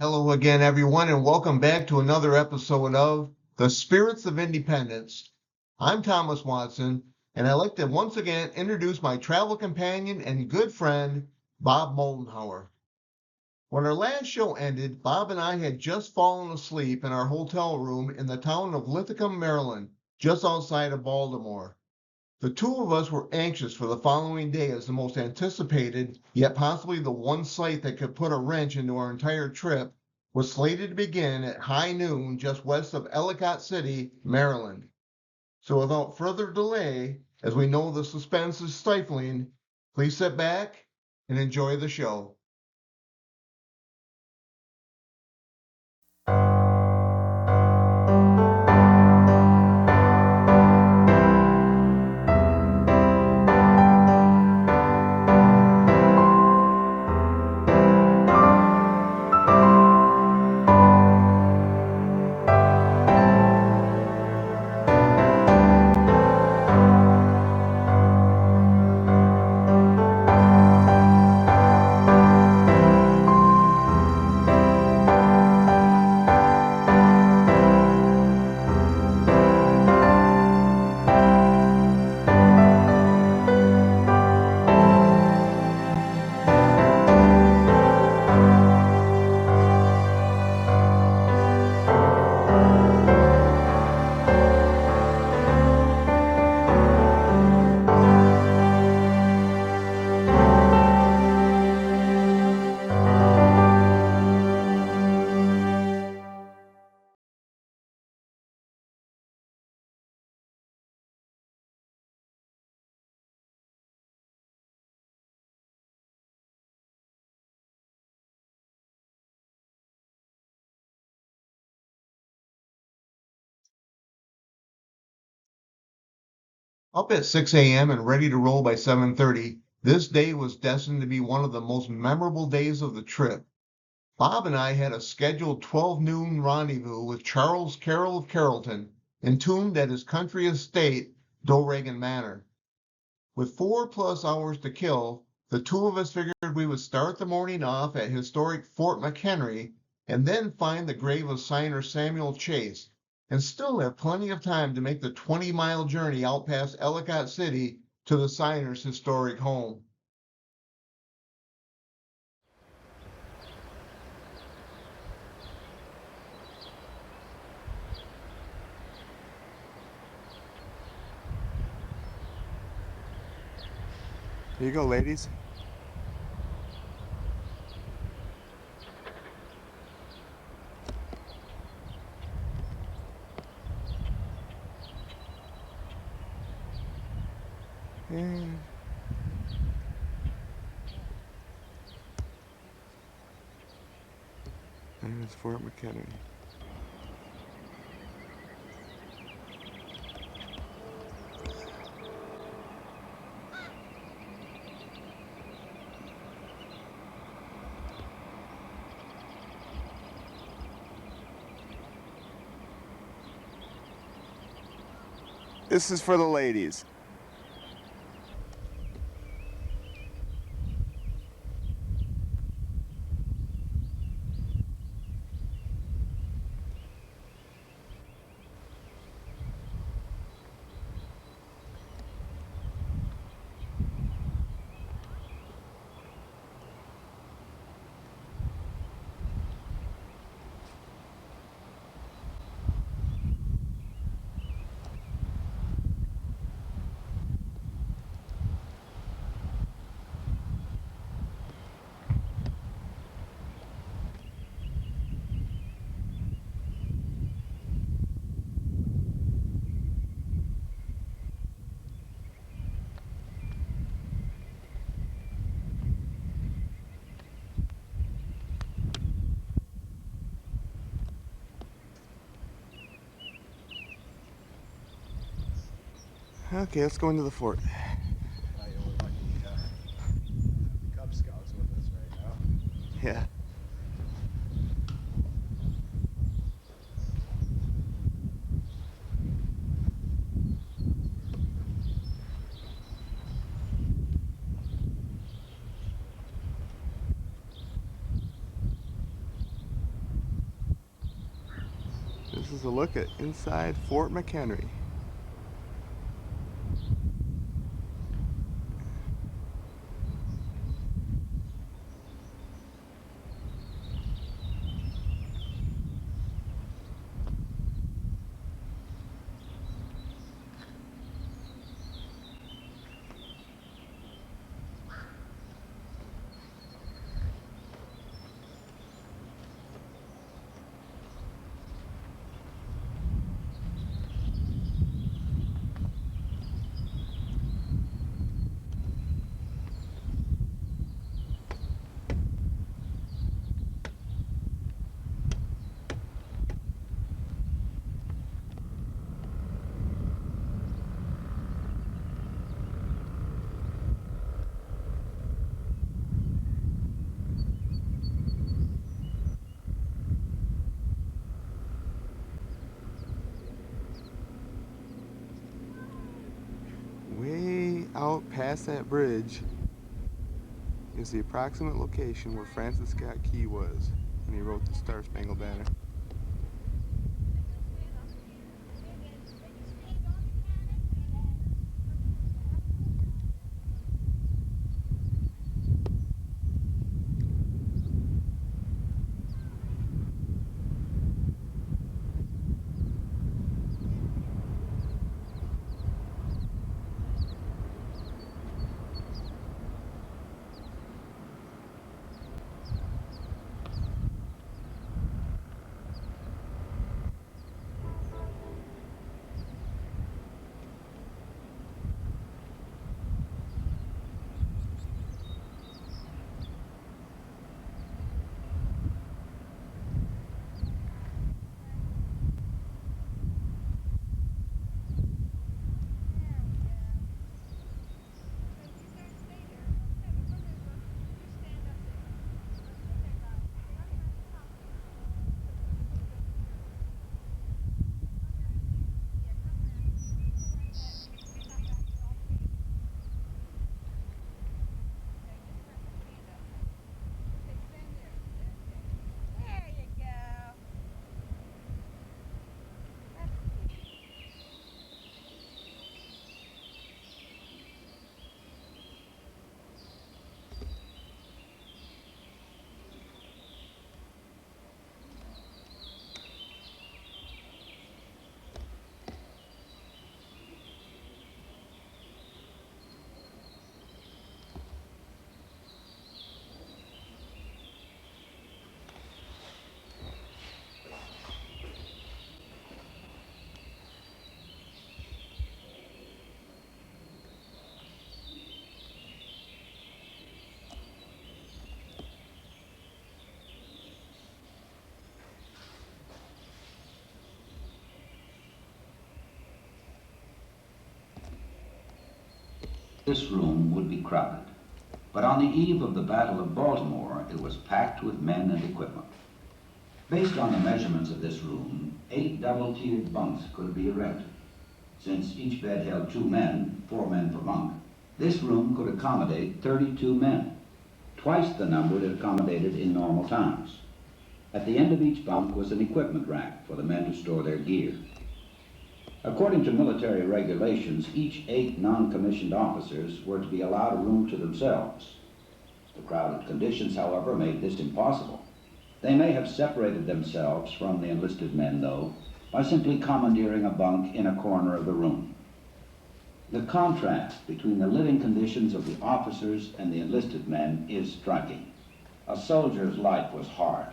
Hello again, everyone, and welcome back to another episode of The Spirits of Independence. I'm Thomas Watson, and I'd like to once again introduce my travel companion and good friend, Bob Moldenhauer. When our last show ended, Bob and I had just fallen asleep in our hotel room in the town of Lithicum, Maryland, just outside of Baltimore. The two of us were anxious for the following day as the most anticipated, yet possibly the one sight that could put a wrench into our entire trip was slated to begin at high noon just west of Ellicott City, Maryland. So without further delay, as we know the suspense is stifling, please sit back and enjoy the show. Up at 6 a.m. and ready to roll by 7:30, this day was destined to be one of the most memorable days of the trip. Bob and I had a scheduled 12 noon rendezvous with Charles Carroll of Carrollton, entombed at his country estate, Doughoregan Manor. With 4+ hours to kill, the two of us figured we would start the morning off at historic Fort McHenry and then find the grave of signer Samuel Chase, and still have plenty of time to make the 20-mile journey out past Ellicott City to the signer's historic home. Here you go, ladies. And there's Fort McHenry. This is for the ladies. Okay, let's go into the fort. Cub Scouts with us right now. Yeah. is a look at inside Fort McHenry. Way out past that bridge is the approximate location where Francis Scott Key was when he wrote the Star Spangled Banner. This room would be crowded, but on the eve of the Battle of Baltimore, it was packed with men and equipment. Based on the measurements of this room, 8 double-tiered bunks could be erected. Since each bed held 2 men, 4 men per bunk, this room could accommodate 32 men, twice the number it accommodated in normal times. At the end of each bunk was an equipment rack for the men to store their gear. According to military regulations, each 8 non-commissioned officers were to be allowed a room to themselves. The crowded conditions, however, made this impossible. They may have separated themselves from the enlisted men, though, by simply commandeering a bunk in a corner of the room. The contrast between the living conditions of the officers and the enlisted men is striking. A soldier's life was hard.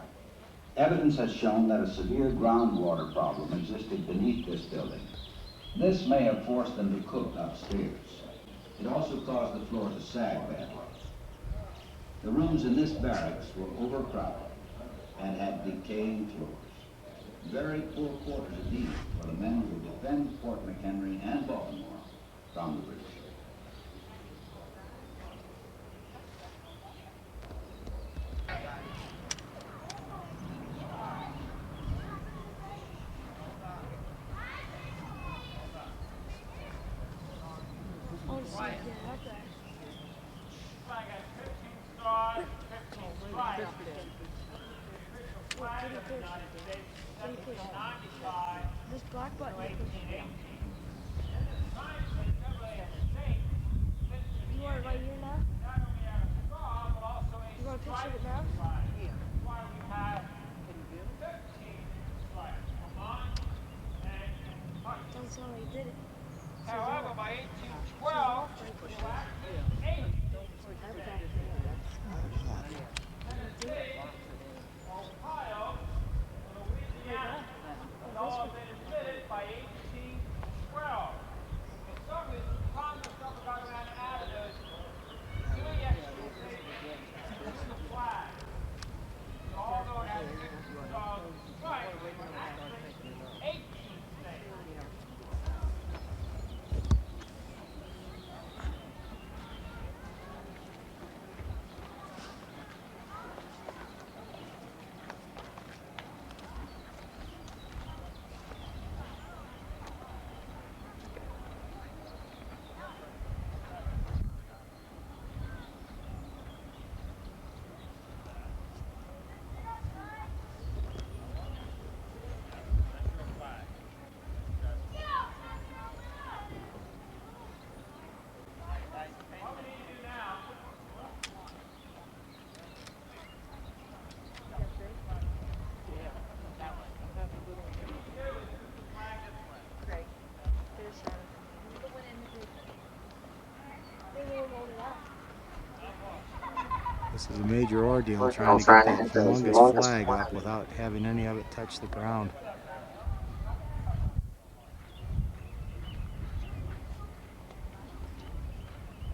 Evidence has shown that a severe groundwater problem existed beneath this building. This may have forced them to cook upstairs. It also caused the floor to sag badly. The rooms in this barracks were overcrowded and had decaying floors. Very poor quarters indeed for the men who would defend Fort McHenry and Baltimore from the British. This black button. You want it right here now? You want a picture of it now? Don't tell me you did it. However, by 1812, Ohio, Louisiana, was all been admitted by 1812. For some reason, Congress never got around to add those to the extra to the flag. So although it has 6 stripes, it was actually 18 states. This is a major ordeal trying to get that humongous flag up without having any of it touch the ground.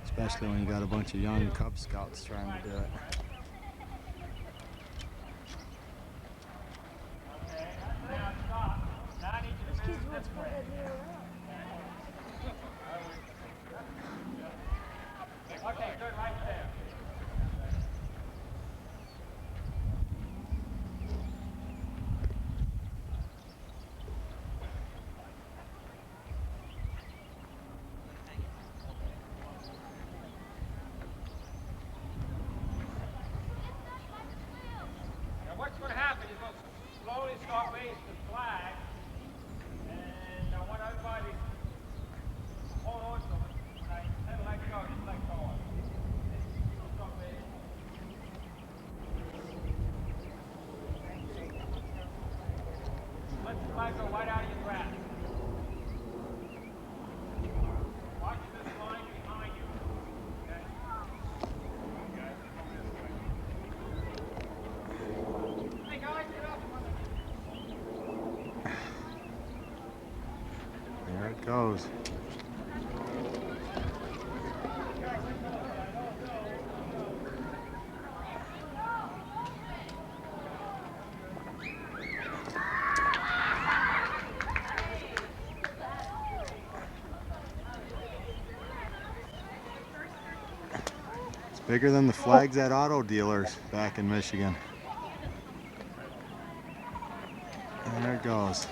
Especially when you got a bunch of young Cub Scouts trying to do it. These kids want to put that mirror around. Okay, good, right there. Now what's going to happen is we'll slowly start raising the flag, and I want everybody to hold on to it. When I say let go, just let go of it. Start raising. Let the flag go right out of your grasp. Watch this line behind you. Okay? Hey guys, get up. There it goes. It's bigger than the flags at auto dealers back in Michigan. And there it goes.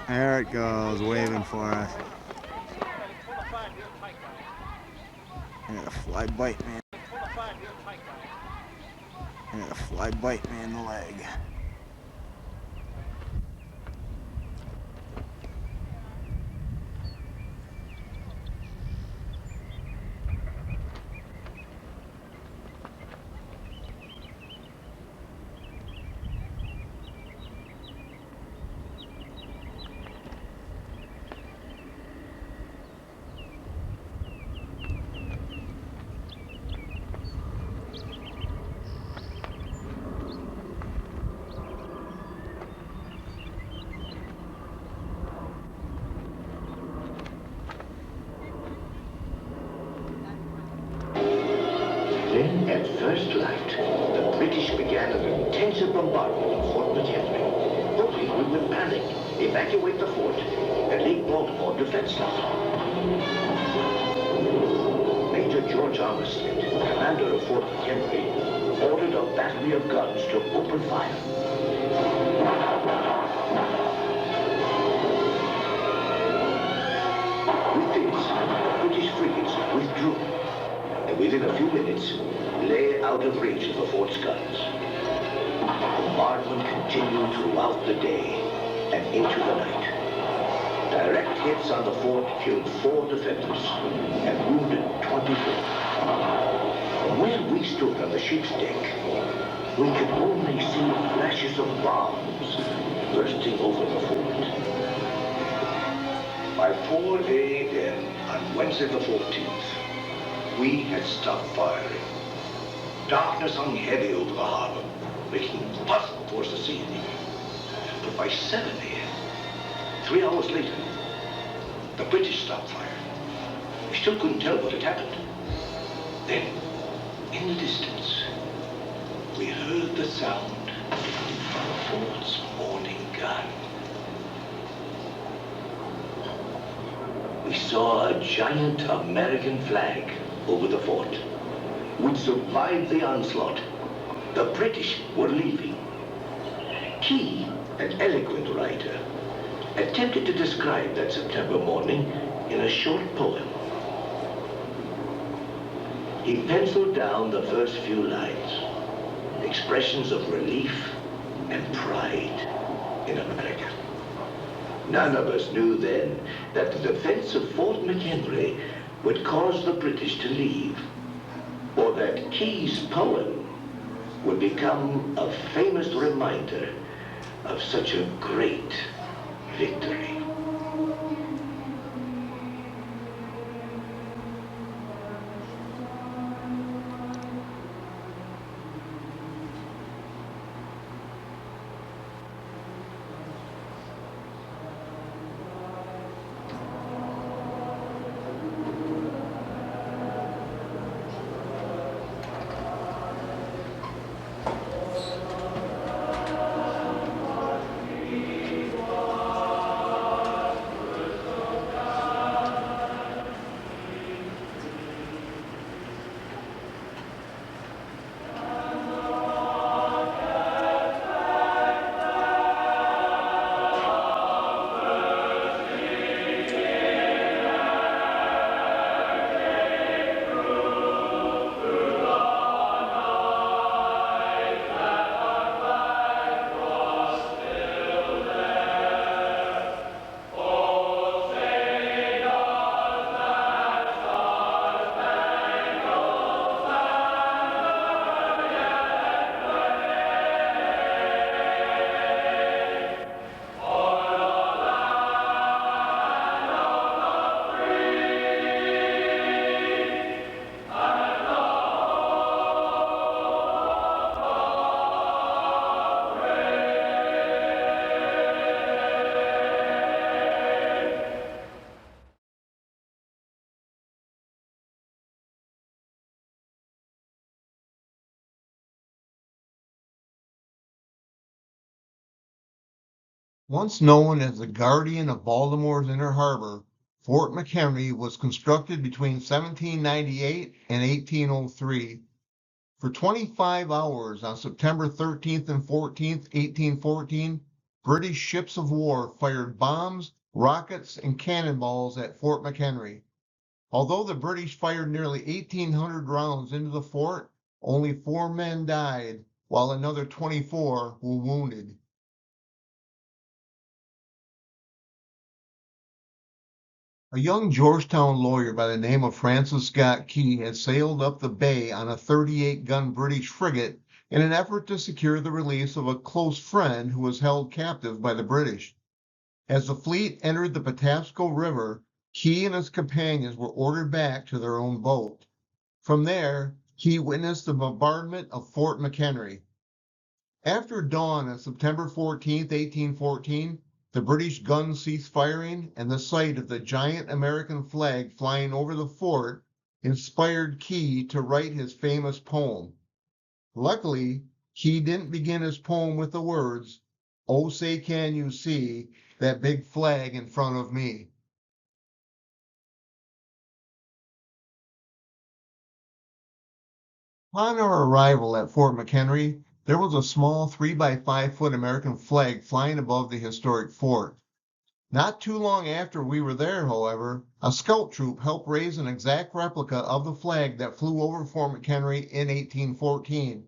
There it goes, waving for us. And a fly bite me. And a fly bite me in the leg. Then, at first light, the British began an intensive bombardment of Fort McHenry, hoping we would panic, evacuate the fort, and leave Baltimore defenseless. Major George Armistead, commander of Fort McHenry, ordered a battery of guns to open fire. With this, the British frigates withdrew. A and within a few minutes lay out of reach of the fort's guns. Bombardment continued throughout the day and into the night. Direct hits on the fort killed 4 defenders and wounded 24. From where we stood on the ship's deck, we could only see flashes of bombs bursting over the fort. By 4 a.m. on Wednesday the 14th, we had stopped firing. Darkness hung heavy over the harbor, making it impossible for us to see anything. But by 7 a.m., 3 hours later, the British stopped firing. We still couldn't tell what had happened. Then, in the distance, we heard the sound from the fort's morning gun. We saw a giant American flag over the fort. We'd survived the onslaught. The British were leaving. Key, an eloquent writer, attempted to describe that September morning in a short poem. He penciled down the first few lines, expressions of relief and pride in America. None of us knew then that the defense of Fort McHenry would cause the British to leave, or that Key's poem would become a famous reminder of such a great victory. Once known as the guardian of Baltimore's inner harbor, Fort McHenry was constructed between 1798 and 1803. For 25 hours on September 13th and 14th, 1814, British ships of war fired bombs, rockets, and cannonballs at Fort McHenry. Although the British fired nearly 1,800 rounds into the fort, only 4 men died, while another 24 were wounded. A young Georgetown lawyer by the name of Francis Scott Key had sailed up the bay on a 38-gun British frigate in an effort to secure the release of a close friend who was held captive by the British. As the fleet entered the Patapsco River, Key and his companions were ordered back to their own boat. From there, Key witnessed the bombardment of Fort McHenry. After dawn on September 14, 1814, the British guns ceased firing, and the sight of the giant American flag flying over the fort inspired Key to write his famous poem. Luckily, Key didn't begin his poem with the words, "Oh, say can you see that big flag in front of me?" Upon our arrival at Fort McHenry, there was a small 3 by 5 foot American flag flying above the historic fort. Not too long after we were there, however, a scout troop helped raise an exact replica of the flag that flew over Fort McHenry in 1814.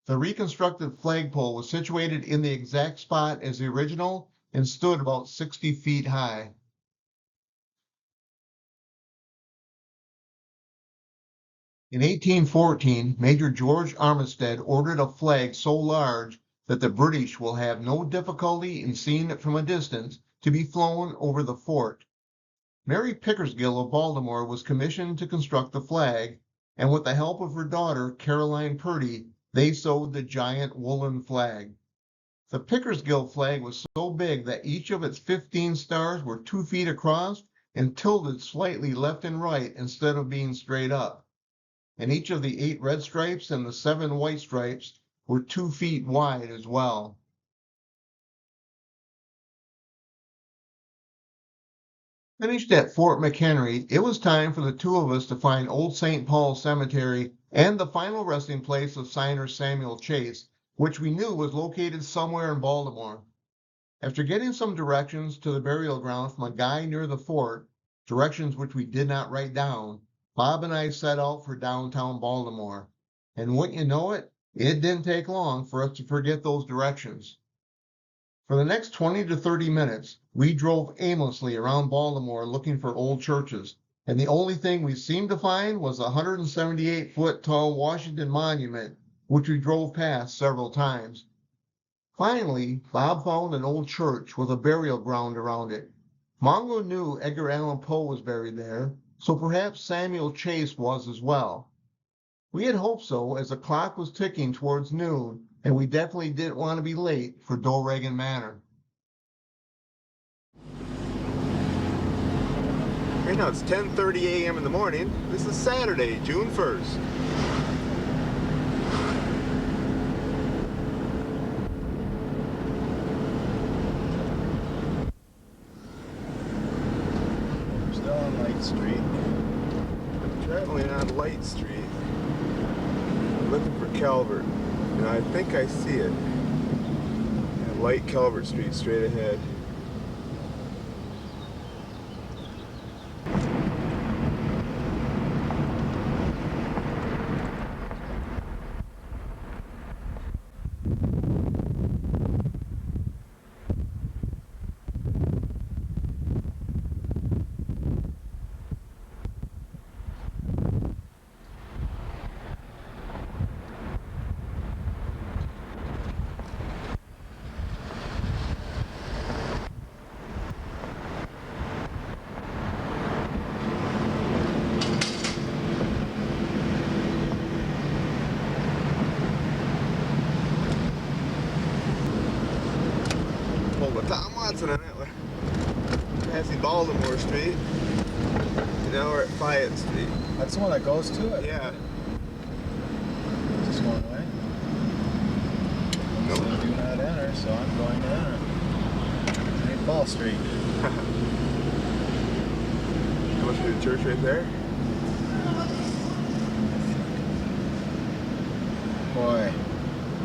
The reconstructed flagpole was situated in the exact spot as the original and stood about 60 feet high. In 1814, Major George Armistead ordered a flag so large that the British will have no difficulty in seeing it from a distance to be flown over the fort. Mary Pickersgill of Baltimore was commissioned to construct the flag, and with the help of her daughter, Caroline Purdy, they sewed the giant woolen flag. The Pickersgill flag was so big that each of its 15 stars were 2 feet across and tilted slightly left and right instead of being straight up. And each of the 8 red stripes and the 7 white stripes were 2 feet wide as well. Finished at Fort McHenry, it was time for the 2 of us to find Old St. Paul's Cemetery and the final resting place of signer Samuel Chase, which we knew was located somewhere in Baltimore. After getting some directions to the burial ground from a guy near the fort, directions which we did not write down, Bob and I set out for downtown Baltimore. And wouldn't you know it, it didn't take long for us to forget those directions. For the next 20 to 30 minutes, we drove aimlessly around Baltimore looking for old churches, and the only thing we seemed to find was a 178-foot tall Washington Monument, which we drove past several times. Finally, Bob found an old church with a burial ground around it. Mongo knew Edgar Allan Poe was buried there, so perhaps Samuel Chase was as well. We had hoped so, as the clock was ticking towards noon, and we definitely didn't want to be late for Doughoregan Manor. Right now it's 10:30 a.m. in the morning. This is Saturday, June 1st. We're still on Light Street. Traveling on Light Street. I'm looking for Calvert. And I think I see it. Yeah, Light Calvert Street straight ahead. Watson and that way. Passing Baltimore Street. And now we're at Fayette Street. That's the one that goes to it? Yeah. Just one way? Nope. So do not enter, so I'm going to enter. St. Paul Street. That must be the church right there. Boy,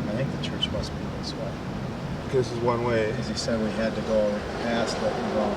I think the church must be this way. This is one way. Because he said we had to go past it and go.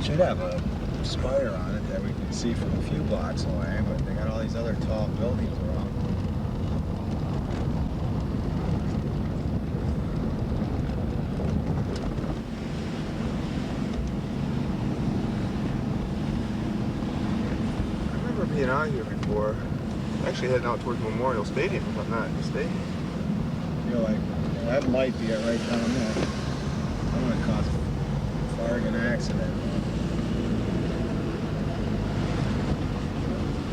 Should have a spire on it that we can see from a few blocks away, but they got all these other tall buildings around. I remember being out here before. Actually heading out towards Memorial Stadium, if I'm not mistaken. I feel like that might be it right down there. I'm gonna cause Bargain accident.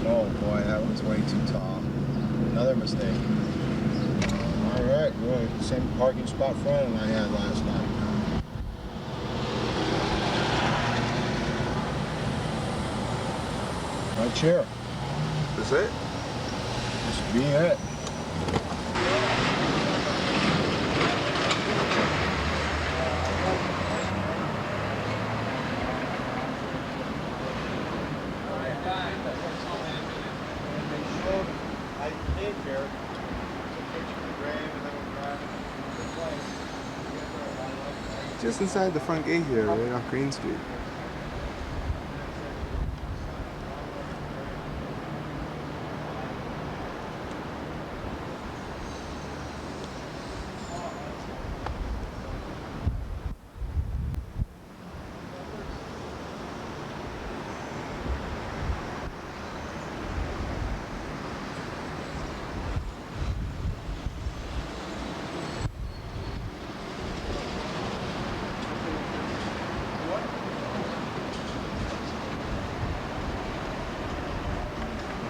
Oh boy, that one's way too tall. Another mistake. Alright, we're in the same parking spot front than I had last time. Right here. Is it? This be it. I think here, a picture of the grave and then we'll drive to the place. Just inside the front gate here, right off Green Street.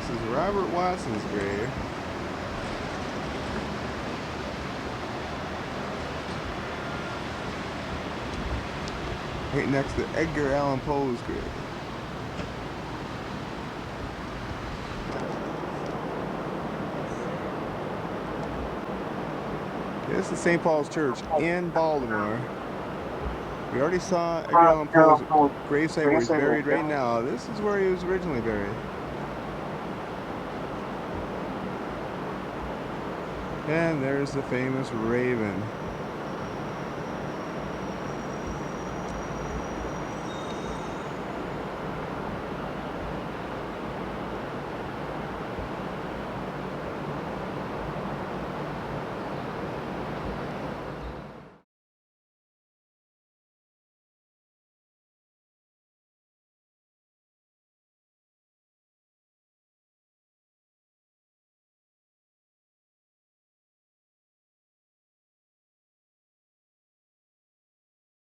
This is Robert Watson's grave. Right next to Edgar Allan Poe's grave. This is St. Paul's Church in Baltimore. We already saw Edgar Allan Poe's gravesite where he's buried right now. This is where he was originally buried. And there's the famous raven.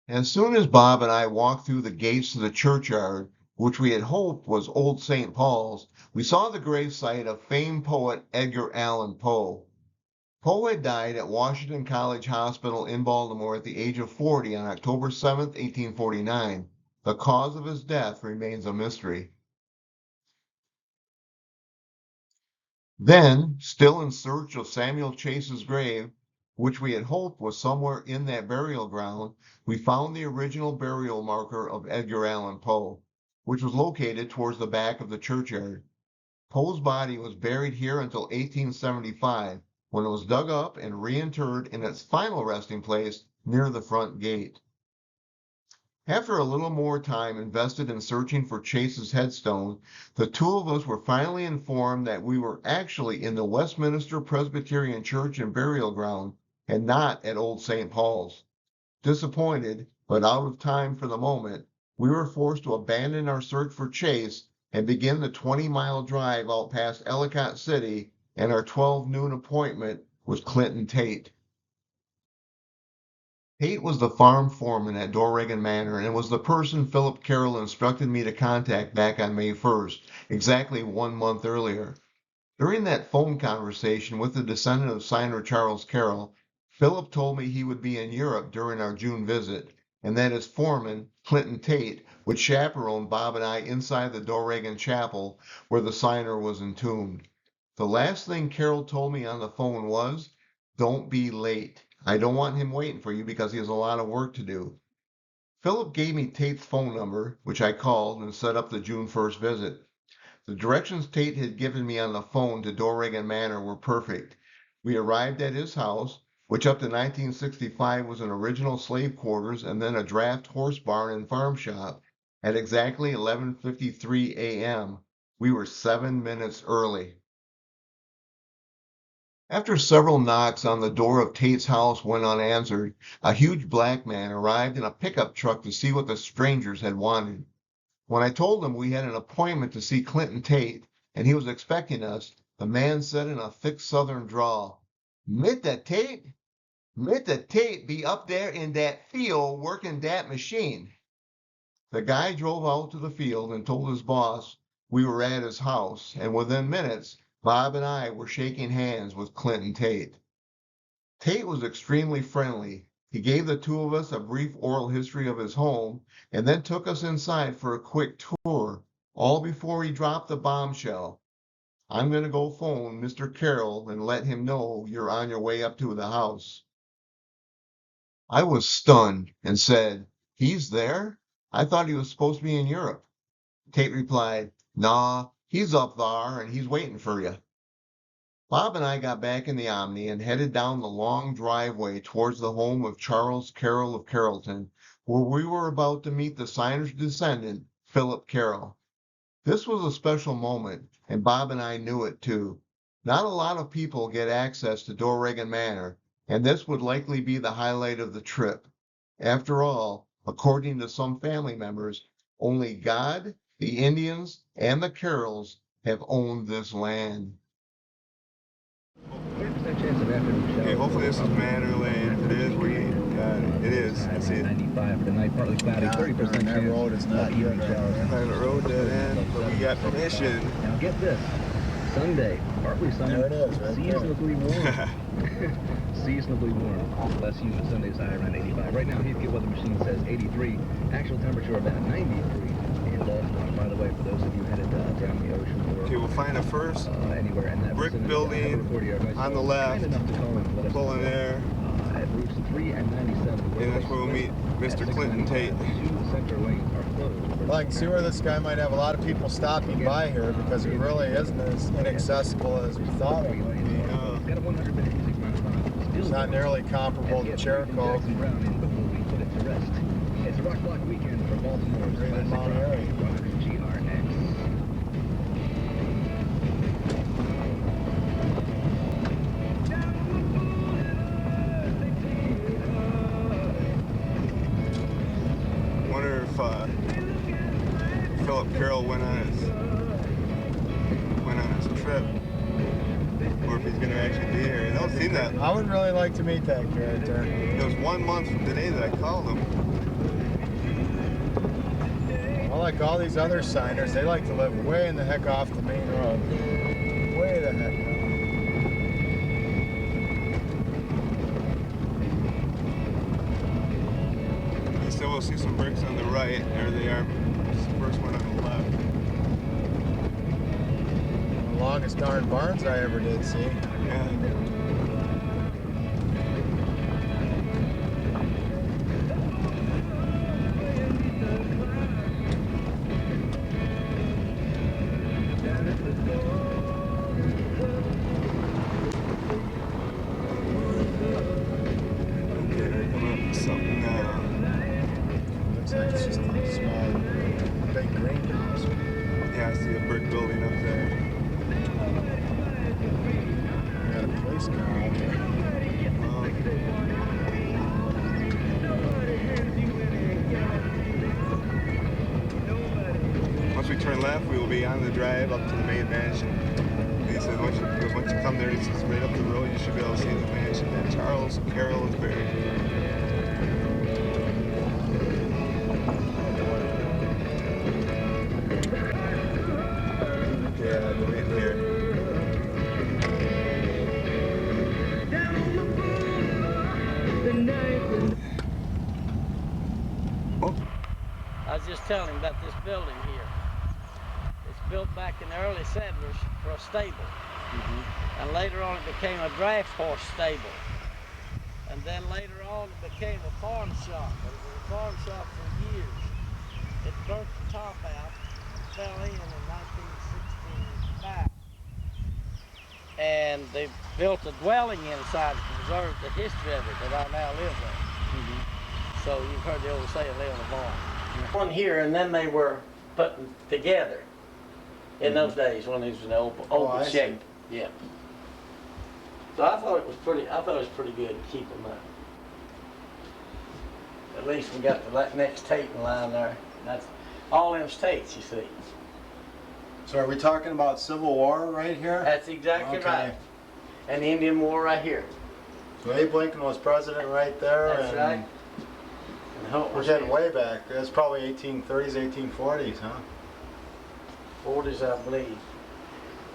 As soon as Bob and I walked through the gates to the churchyard, which we had hoped was Old St. Paul's, we saw the gravesite of famed poet Edgar Allan Poe. Poe had died at Washington College Hospital in Baltimore at the age of 40 on October 7, 1849. The cause of his death remains a mystery. Then, still in search of Samuel Chase's grave, which we had hoped was somewhere in that burial ground, we found the original burial marker of Edgar Allan Poe, which was located towards the back of the churchyard. Poe's body was buried here until 1875, when it was dug up and reinterred in its final resting place near the front gate. After a little more time invested in searching for Chase's headstone, the two of us were finally informed that we were actually in the Westminster Presbyterian Church and Burial Ground, and not at Old St. Paul's. Disappointed, but out of time for the moment, we were forced to abandon our search for Chase and begin the 20-mile drive out past Ellicott City and our 12 noon appointment with Clinton Tate. Tate was the farm foreman at Doughoregan Manor and was the person Philip Carroll instructed me to contact back on May 1st, exactly 1 month earlier. During that phone conversation with the descendant of signer Charles Carroll, Philip told me he would be in Europe during our June visit, and that his foreman, Clinton Tate, would chaperone Bob and I inside the Doughoregan Chapel where the signer was entombed. The last thing Carroll told me on the phone was, "Don't be late. I don't want him waiting for you because he has a lot of work to do." Philip gave me Tate's phone number, which I called and set up the June 1st visit. The directions Tate had given me on the phone to Doughoregan Manor were perfect. We arrived at his house, which up to 1965 was an original slave quarters and then a draft horse barn and farm shop, at exactly 11:53 a.m. We were 7 minutes early. After several knocks on the door of Tate's house went unanswered, a huge black man arrived in a pickup truck to see what the strangers had wanted. When I told him we had an appointment to see Clinton Tate and he was expecting us, the man said in a thick southern drawl, Mr. Tate be up there in that field working that machine." The guy drove out to the field and told his boss we were at his house, and within minutes, Bob and I were shaking hands with Clinton Tate. Tate was extremely friendly. He gave the two of us a brief oral history of his home and then took us inside for a quick tour, all before he dropped the bombshell. I'm going to go phone Mr. Carroll and let him know you're on your way up to the house. I was stunned and said, "He's there? I thought he was supposed to be in Europe." Tate replied, "Nah, he's up thar and he's waiting for you." Bob and I got back in the Omni and headed down the long driveway towards the home of Charles Carroll of Carrollton, where we were about to meet the signer's descendant, Philip Carroll. This was a special moment, and Bob and I knew it too. Not a lot of people get access to Doughoregan Manor, and this would likely be the highlight of the trip. After all, according to some family members, only God, the Indians, and the Carrolls have owned this land. Okay, hopefully this is Manor Lane. If it is, it is. I see it. 95 for the night, partly cloudy, 30% chance. That road is not good right there. Private road dead end, but we got permission. Now get this, Sunday, partly sunny, There it is, right there. seasonably warm. Seasonably warm. Less humid, Sunday's high around 85. Right now, Heathgate Weather Machine says 83. Actual temperature about 93 in Baltimore. By the way, for those of you headed down the ocean or Okay, we'll find a first anywhere in that brick vicinity, building on the left. kind enough to call in, let us Pulling know. there. At routes 3 and 97. And that's where we'll meet Mr. Clinton Tate. Two center lanes are closed. Well, I can see where this guy might have a lot of people stopping by here because it really isn't as inaccessible as we thought it would be. Got a 100-minute music marathon. It's not nearly comparable to Jericho. Jackson Brown in before we put it to rest. It's a rock block weekend for Baltimore's Great classic Mount rock, Airy. 100 GRX. Wonder if Philip Carroll went on his trip, or if he's going to actually be here. It don't seem that. I would really like to meet that character. It was 1 month from today that I called him. Well, like all these other signers, they like to live way in the heck off the main road. Way the heck off. You still will see some bricks on the right. There they are. It's the first one on the left. The longest darn barns I ever did see. Yeah. Something Looks like it's just a small, big greenhouse. yeah, I see a brick building up there. We got a police car out there. Once we turn left, we will be on the drive up to the main mansion. And he said once you come there, it's right up the road, you should be able to see the mansion that Charles Carroll is buried. Yeah, I believe here. I was just telling him about this building here. It's built back in the early settlers for a stable. And later on it became a draft horse stable. And then later on it became a farm shop. It was a farm shop for years. It burnt the top out and fell in 1965. And they built a dwelling inside to preserve the history of it that I now live in. So you've heard the old saying, live in a barn. One here, and then they were putting together in those days when it was in open I shape. Yeah. So I thought it was pretty. I thought it was pretty good to keep them up. At least we got the next Tate in line there. That's all them Tates, you see. So are we talking about Civil War right here? That's exactly Okay. right. And the Indian War right here. So Abe Lincoln was president right there. That's and right. And help We're us getting here. way back. That's probably 1830s, 1840s, huh? 40s, I believe.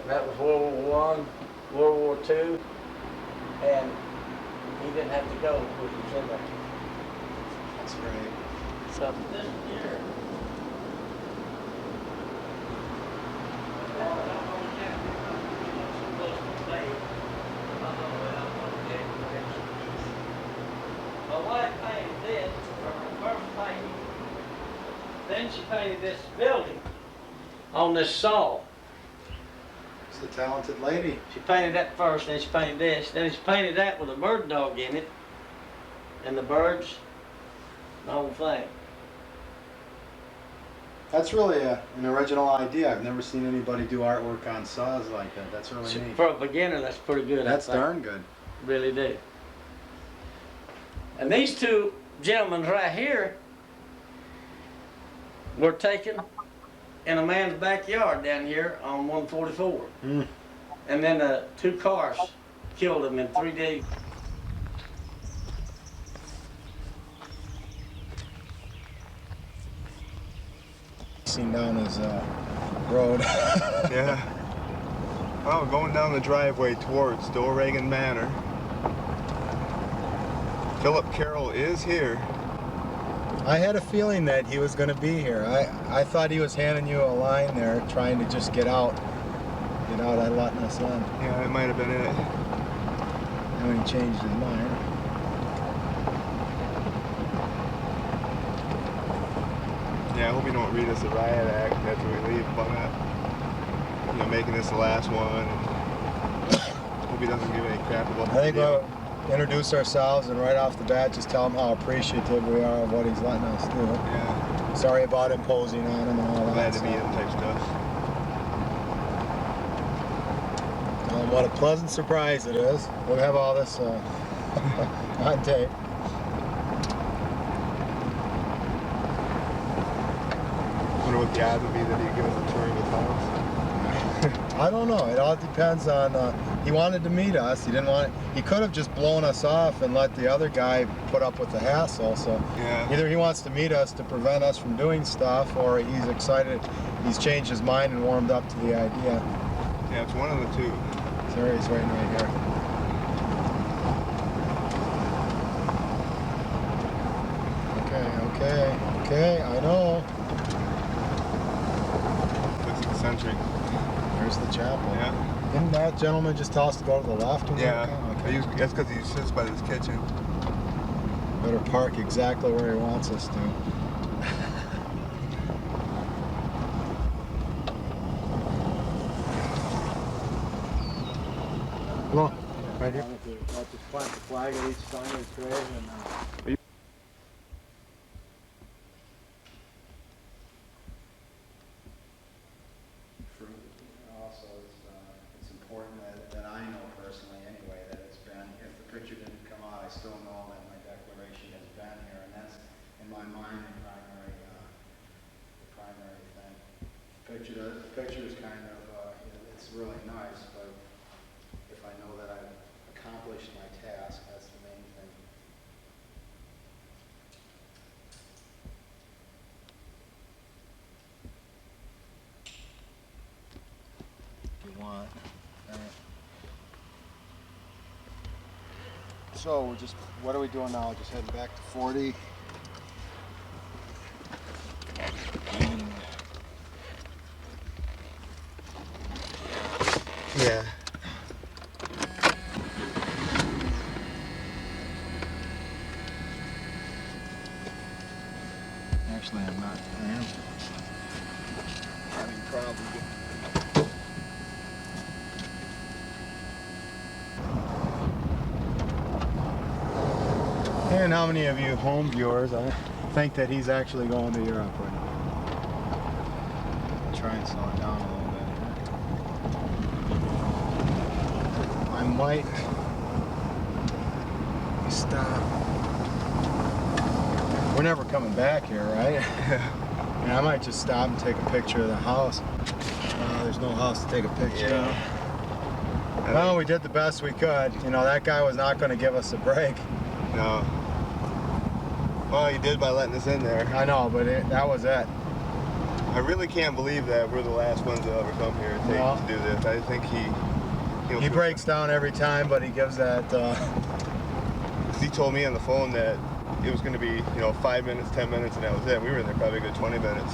And that was World War I, World War II, and he didn't have to go because he was in there. That's great. So this here. My wife painted this from her first painting. Then she painted this building on this saw. She's a talented lady. She painted that first, then she painted this. Then she painted that with a bird dog in it. And the birds, the whole thing. That's really an original idea. I've never seen anybody do artwork on saws like that. That's really neat. For a beginner, that's pretty good. That's I think. darn good. Really do. And these two gentlemen right here were taken in a man's backyard down here on 144. Mm. And then 2 cars killed them in 3 days. Seen down his road. Yeah. Well, going down the driveway towards Doughoregan Manor. Philip Carroll is here. I had a feeling that he was going to be here. I thought he was handing you a line there, trying to just get out and letting us in. Yeah, it might have been it. And then he changed his mind. Yeah, I hope you don't read us a riot act after we leave about that. Making this the last one. Hope he doesn't give any crap about the I think video. we'll introduce ourselves and right off the bat just tell him how appreciative we are of what he's letting us do. Yeah. Sorry about imposing on him and all that. Glad to meet him type stuff. What a pleasant surprise it is. We'll have all this on tape. Wonder what the odds would be that he'd give us a tour of his house. I don't know. It all depends on. He wanted to meet us. He didn't want. He could have just blown us off and let the other guy put up with the hassle. So Yeah. either he wants to meet us to prevent us from doing stuff, or he's excited. He's changed his mind and warmed up to the idea. Yeah, it's one of the two. There he's waiting right here. Okay. I know. Looks eccentric. There's the chapel. Yeah. Didn't that gentleman just tell us to go to the left? Yeah. Okay. That's because he sits by this kitchen. Better park exactly where he wants us to. Come on, right here. I'll just plant the flag at each side of the grave and Also, it's important that I know personally anyway that it's been, if the picture didn't come out, I still know that my declaration has been here, and that's in my mind the primary thing. The picture is kind of, it's really nice, but if I know that I've accomplished my task, that's the main thing. If you want. All right. So we're just, what are we doing now? Just heading back to 40. And Yeah. actually, I'm not. I am having problems with. And how many of you home viewers think that he's actually going to Europe right now? Try and slow it down a little bit. I might stop. We're never coming back here, right? And I might just stop and take a picture of the house. There's no house to take a picture of. Well, we did the best we could. You know, that guy was not going to give us a break. No. Well, you did by letting us in there. I know, but that was it. I really can't believe that we're the last ones to ever come here to do this. I think he breaks down every time, but he gives that. He told me on the phone that it was going to be, 5 minutes, 10 minutes, and that was it. We were in there probably a good 20 minutes.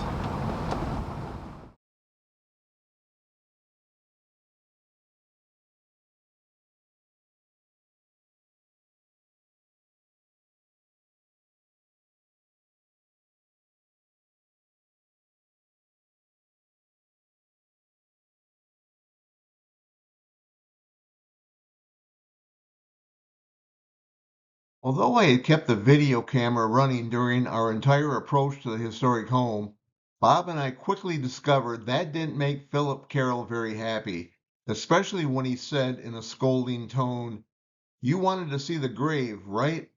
Although I had kept the video camera running during our entire approach to the historic home, Bob and I quickly discovered that didn't make Philip Carroll very happy, especially when he said in a scolding tone, "You wanted to see the grave, right?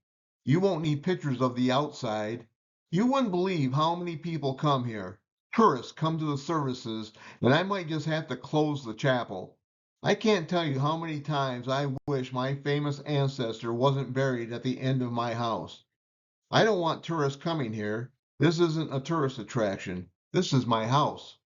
You won't need pictures of the outside. You wouldn't believe how many people come here. Tourists come to the services, and I might just have to close the chapel. I can't tell you how many times I wish my famous ancestor wasn't buried at the end of my house. I don't want tourists coming here. This isn't a tourist attraction. This is my house."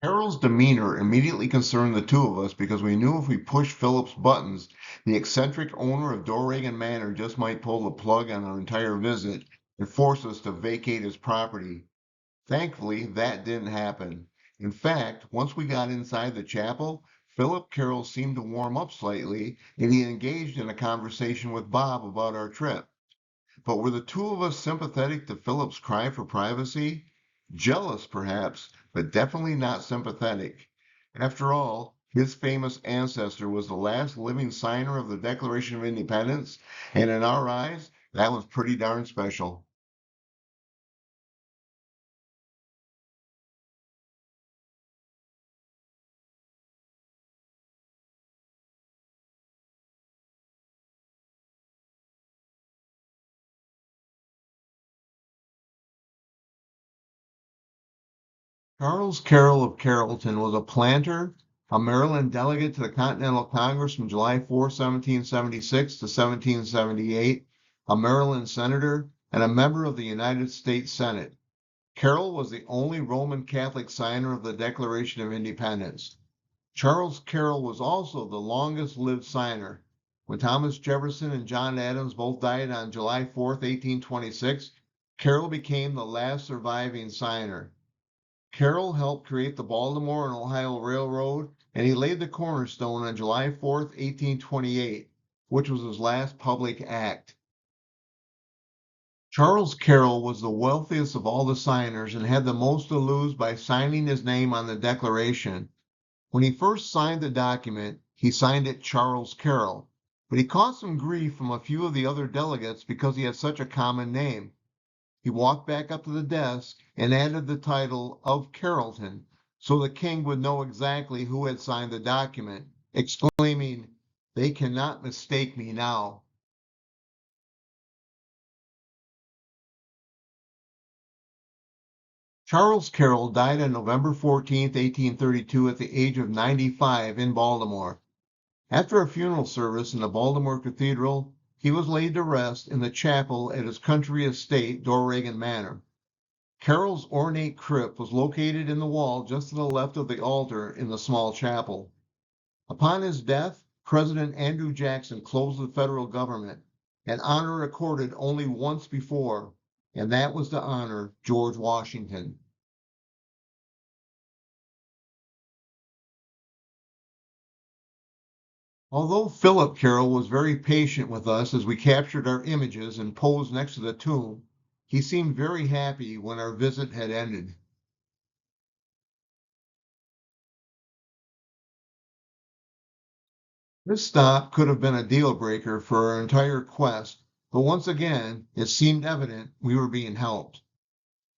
Carol's demeanor immediately concerned the two of us because we knew if we pushed Philip's buttons, the eccentric owner of Doughoregan Manor just might pull the plug on our entire visit and force us to vacate his property. Thankfully, that didn't happen. In fact, once we got inside the chapel, Philip Carroll seemed to warm up slightly, and he engaged in a conversation with Bob about our trip. But were the two of us sympathetic to Philip's cry for privacy? Jealous, perhaps, but definitely not sympathetic. After all, his famous ancestor was the last living signer of the Declaration of Independence, and in our eyes, that was pretty darn special. Charles Carroll of Carrollton was a planter, a Maryland delegate to the Continental Congress from July 4, 1776 to 1778, a Maryland senator, and a member of the United States Senate. Carroll was the only Roman Catholic signer of the Declaration of Independence. Charles Carroll was also the longest lived signer. When Thomas Jefferson and John Adams both died on July 4, 1826, Carroll became the last surviving signer. Carroll helped create the Baltimore and Ohio Railroad, and he laid the cornerstone on July 4, 1828, which was his last public act. Charles Carroll was the wealthiest of all the signers and had the most to lose by signing his name on the Declaration. When he first signed the document, he signed it Charles Carroll, but he caught some grief from a few of the other delegates because he had such a common name. He walked back up to the desk and added the title of Carrollton so the king would know exactly who had signed the document, exclaiming, "They cannot mistake me now." Charles Carroll died on November 14, 1832 at the age of 95 in Baltimore. After a funeral service in the Baltimore Cathedral, he was laid to rest in the chapel at his country estate, Doughoregan Manor. Carroll's ornate crypt was located in the wall just to the left of the altar in the small chapel. Upon his death, President Andrew Jackson closed the federal government, an honor accorded only once before, and that was to honor George Washington. Although Philip Carroll was very patient with us as we captured our images and posed next to the tomb, he seemed very happy when our visit had ended. This stop could have been a deal breaker for our entire quest, but once again, it seemed evident we were being helped.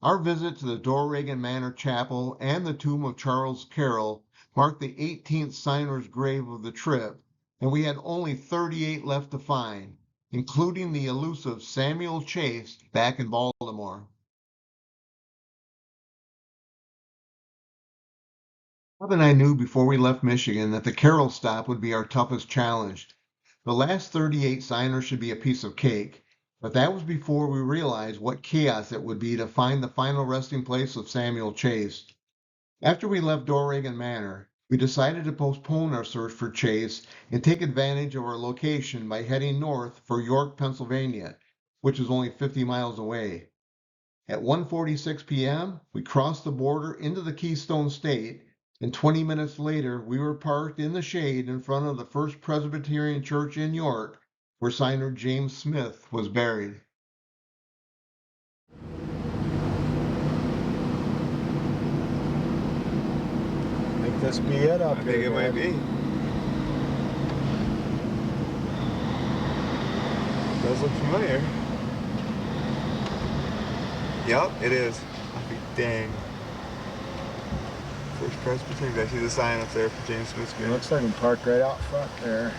Our visit to the Doughoregan Manor Chapel and the tomb of Charles Carroll marked the 18th signer's grave of the trip, and we had only 38 left to find, including the elusive Samuel Chase back in Baltimore. Bob and I knew before we left Michigan that the Carroll stop would be our toughest challenge. The last 38 signers should be a piece of cake. But that was before we realized what chaos it would be to find the final resting place of Samuel Chase. After we left Doughoregan Manor, we decided to postpone our search for Chase and take advantage of our location by heading north for York, Pennsylvania, which is only 50 miles away. At 1:46 p.m., we crossed the border into the Keystone State, and 20 minutes later, we were parked in the shade in front of the First Presbyterian Church in York, where signer James Smith was buried. I think this be it up here. I think it might be. Does look familiar. Yep, it is. I'll be dang. First Presbyterian. I see the sign up there for James Smith's grave. Looks like we parked right out front there.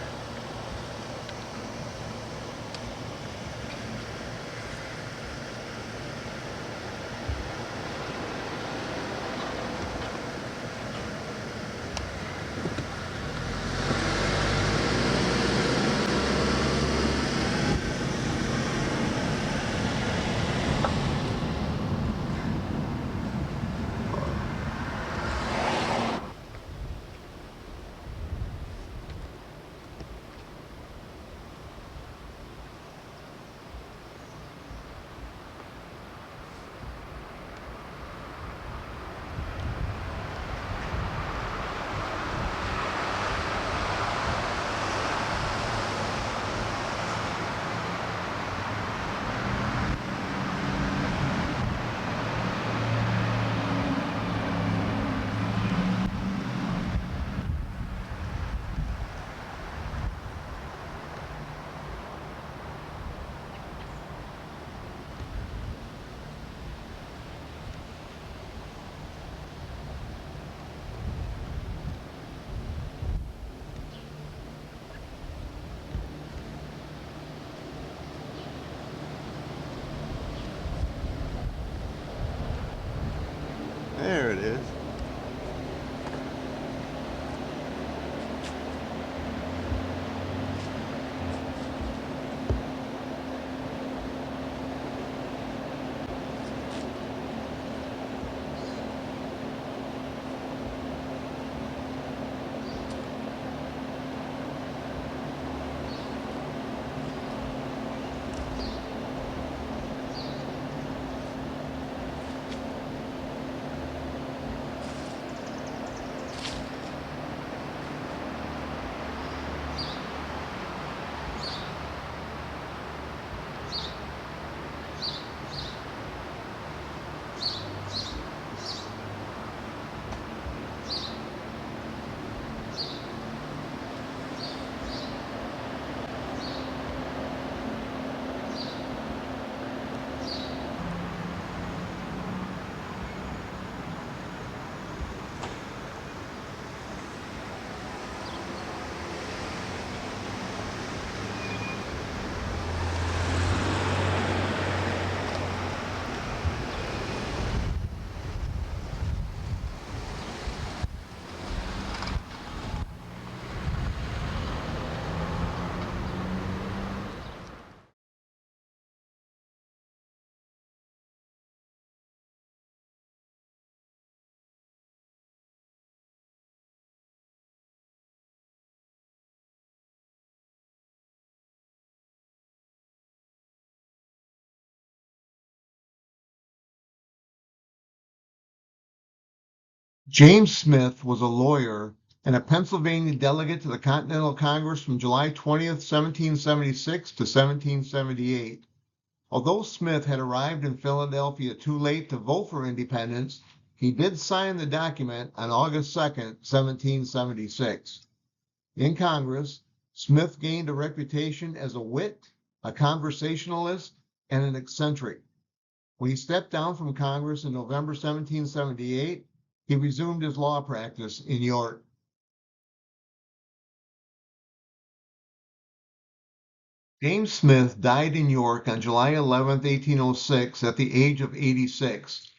There it is. James Smith was a lawyer and a Pennsylvania delegate to the Continental Congress from July 20th, 1776 to 1778. Although Smith had arrived in Philadelphia too late to vote for independence, he did sign the document on August 2nd, 1776. In Congress, Smith gained a reputation as a wit, a conversationalist, and an eccentric. When he stepped down from Congress in November 1778, he resumed his law practice in York. James Smith died in York on July 11, 1806, at the age of 86.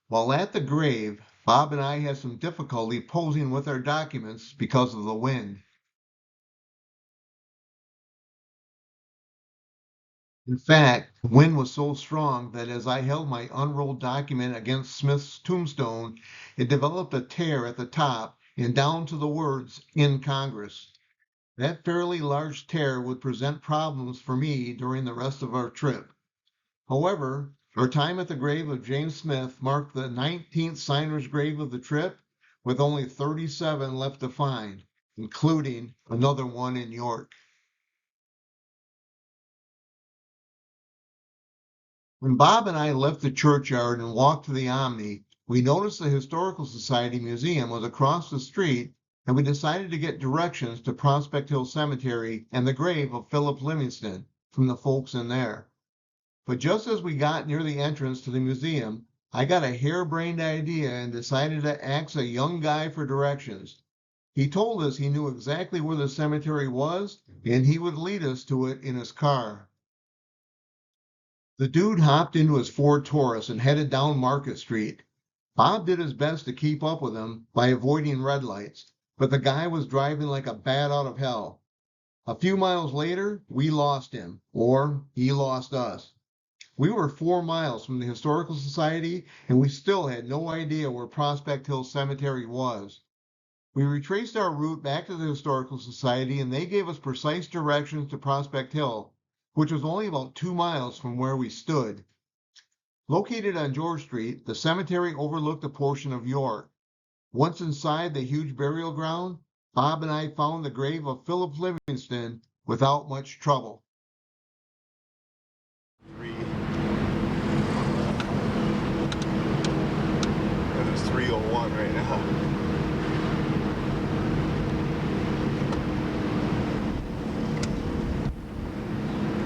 While at the grave, Bob and I had some difficulty posing with our documents because of the wind. In fact, the wind was so strong that as I held my unrolled document against Smith's tombstone, it developed a tear at the top and down to the words, "In Congress." That fairly large tear would present problems for me during the rest of our trip. However, our time at the grave of James Smith marked the 19th signer's grave of the trip, with only 37 left to find, including another one in York. When Bob and I left the churchyard and walked to the Omni, we noticed the Historical Society Museum was across the street, and we decided to get directions to Prospect Hill Cemetery and the grave of Philip Livingston from the folks in there. But just as we got near the entrance to the museum, I got a harebrained idea and decided to ask a young guy for directions. He told us he knew exactly where the cemetery was, and he would lead us to it in his car. The dude hopped into his Ford Taurus and headed down Market Street. Bob did his best to keep up with him by avoiding red lights, but the guy was driving like a bat out of hell. A few miles later, we lost him, or he lost us. We were 4 miles from the Historical Society, and we still had no idea where Prospect Hill Cemetery was. We retraced our route back to the Historical Society, and they gave us precise directions to Prospect Hill, which was only about 2 miles from where we stood. Located on George Street, the cemetery overlooked a portion of York. Once inside the huge burial ground, Bob and I found the grave of Philip Livingston without much trouble. There's 301 right now.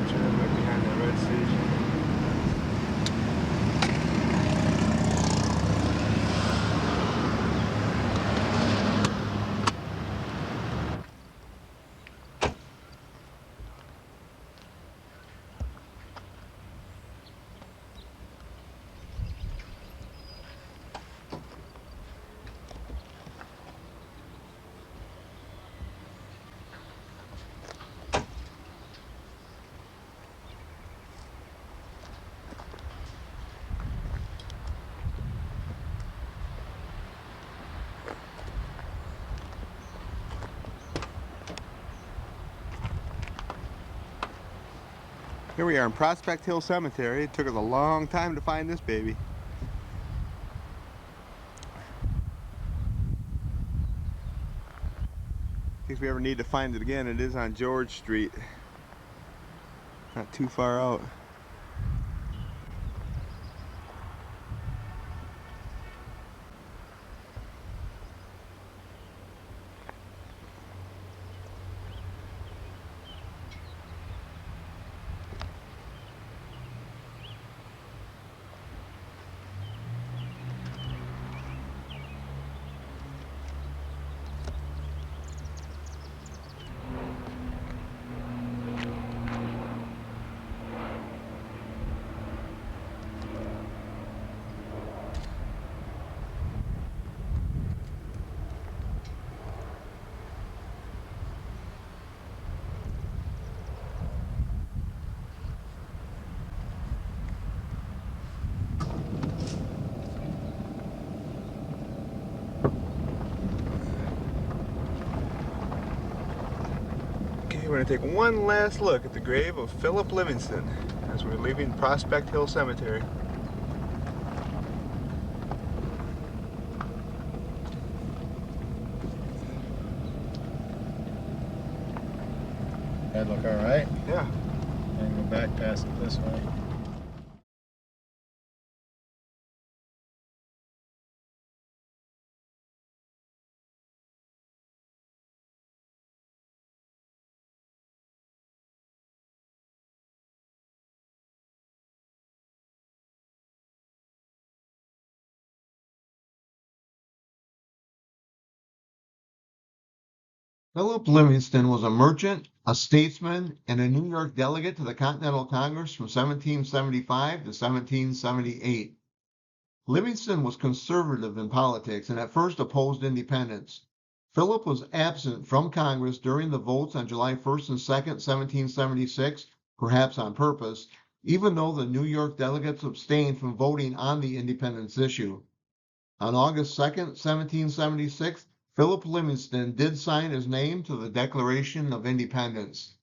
Behind that red station. Here we are in Prospect Hill Cemetery. It took us a long time to find this baby. If we ever need to find it again, it is on George Street. Not too far out. We're going to take one last look at the grave of Philip Livingston as we're leaving Prospect Hill Cemetery. That look all right? Yeah. And go back past it this way. Philip Livingston was a merchant, a statesman, and a New York delegate to the Continental Congress from 1775 to 1778. Livingston was conservative in politics and at first opposed independence. Philip was absent from Congress during the votes on July 1st and 2nd, 1776, perhaps on purpose, even though the New York delegates abstained from voting on the independence issue. On August 2nd, 1776, Philip Livingston did sign his name to the Declaration of Independence.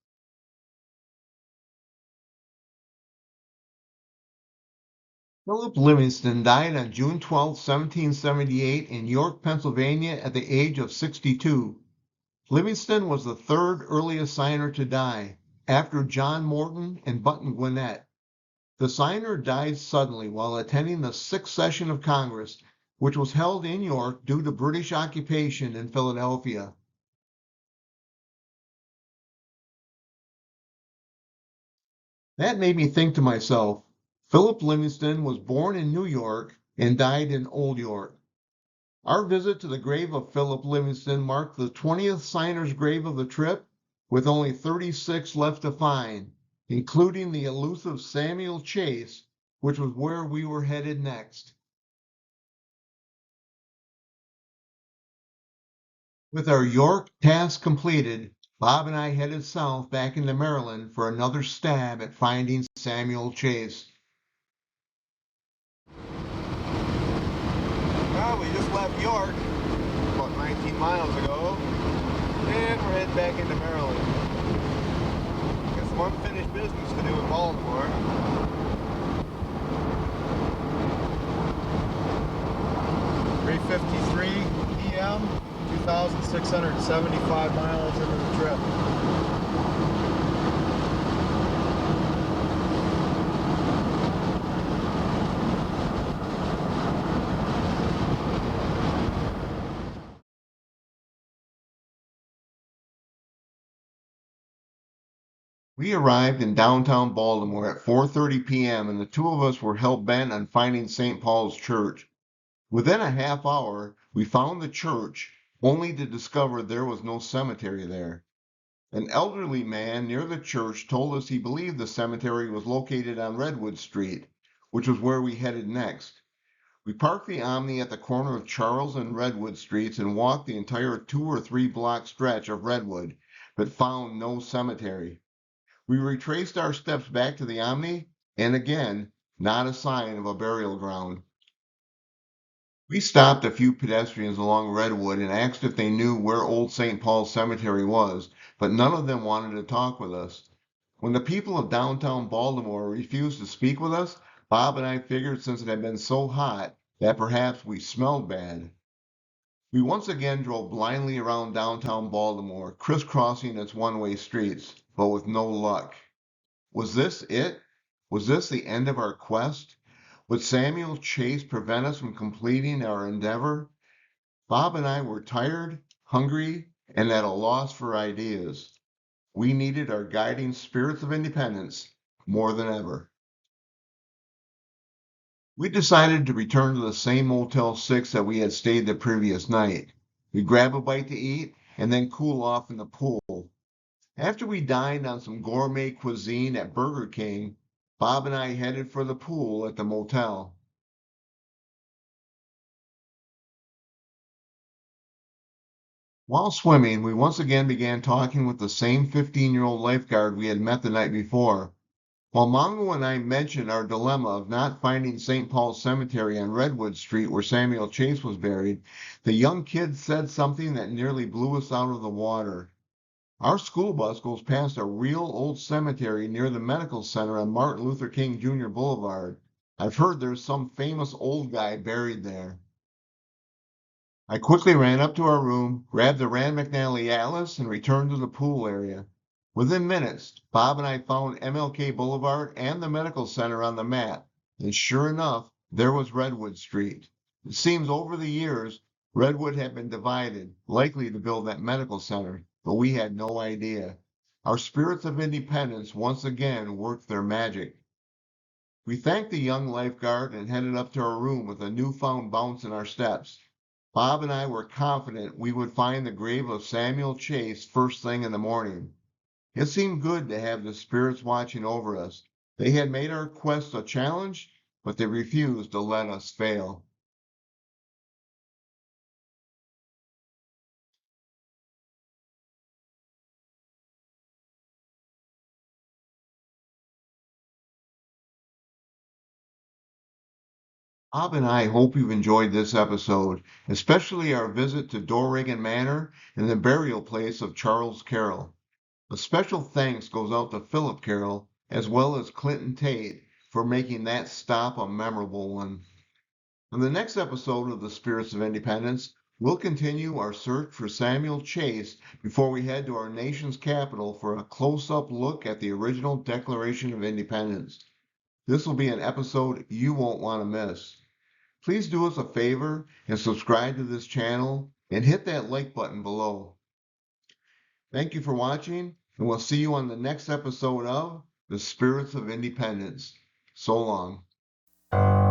Philip Livingston died on June 12, 1778 in York, Pennsylvania at the age of 62. Livingston was the third earliest signer to die, after John Morton and Button Gwinnett. The signer died suddenly while attending the sixth session of Congress, which was held in York due to British occupation in Philadelphia. That made me think to myself, Philip Livingston was born in New York and died in Old York. Our visit to the grave of Philip Livingston marked the 20th signer's grave of the trip, with only 36 left to find, including the elusive Samuel Chase, which was where we were headed next. With our York task completed, Bob and I headed south back into Maryland for another stab at finding Samuel Chase. Well, we just left York about 19 miles ago, and we're heading back into Maryland. Got some unfinished business to do in Baltimore. .3:53 p.m., 2,675 miles into the trip. We arrived in downtown Baltimore at 4:30 p.m. and the two of us were hell-bent on finding St. Paul's Church. Within a half hour, we found the church, only to discover there was no cemetery there. An elderly man near the church told us he believed the cemetery was located on Redwood Street, which was where we headed next. We parked the Omni at the corner of Charles and Redwood Streets and walked the entire 2 or 3 block stretch of Redwood, but found no cemetery. We retraced our steps back to the Omni, and again, not a sign of a burial ground. We stopped a few pedestrians along Redwood and asked if they knew where Old St. Paul's Cemetery was, but none of them wanted to talk with us. When the people of downtown Baltimore refused to speak with us, Bob and I figured since it had been so hot that perhaps we smelled bad. We once again drove blindly around downtown Baltimore, crisscrossing its one-way streets, but with no luck. Was this it? Was this the end of our quest? Would Samuel Chase prevent us from completing our endeavor? Bob and I were tired, hungry, and at a loss for ideas. We needed our guiding spirits of independence more than ever. We decided to return to the same Motel 6 that we had stayed the previous night. We grab a bite to eat and then cool off in the pool. After we dined on some gourmet cuisine at Burger King, Bob and I headed for the pool at the motel. While swimming, we once again began talking with the same 15-year-old lifeguard we had met the night before. While Mongo and I mentioned our dilemma of not finding St. Paul's Cemetery on Redwood Street where Samuel Chase was buried, the young kid said something that nearly blew us out of the water. Our school bus goes past a real old cemetery near the medical center on Martin Luther King Jr. Boulevard. I've heard there's some famous old guy buried there. I quickly ran up to our room, grabbed the Rand McNally Atlas, and returned to the pool area. Within minutes, Bob and I found MLK Boulevard and the medical center on the map, and sure enough, there was Redwood Street. It seems over the years, Redwood had been divided, likely to build that medical center, but we had no idea. Our spirits of independence once again worked their magic. We thanked the young lifeguard and headed up to our room with a newfound bounce in our steps. Bob and I were confident we would find the grave of Samuel Chase first thing in the morning. It seemed good to have the spirits watching over us. They had made our quest a challenge, but they refused to let us fail. Bob and I hope you've enjoyed this episode, especially our visit to Doughoregan Manor and the burial place of Charles Carroll. A special thanks goes out to Philip Carroll as well as Clinton Tate for making that stop a memorable one. On the next episode of the Spirits of Independence, we'll continue our search for Samuel Chase before we head to our nation's capital for a close-up look at the original Declaration of Independence. This will be an episode you won't want to miss. Please do us a favor and subscribe to this channel and hit that like button below. Thank you for watching, and we'll see you on the next episode of The Spirits of Independence. So long.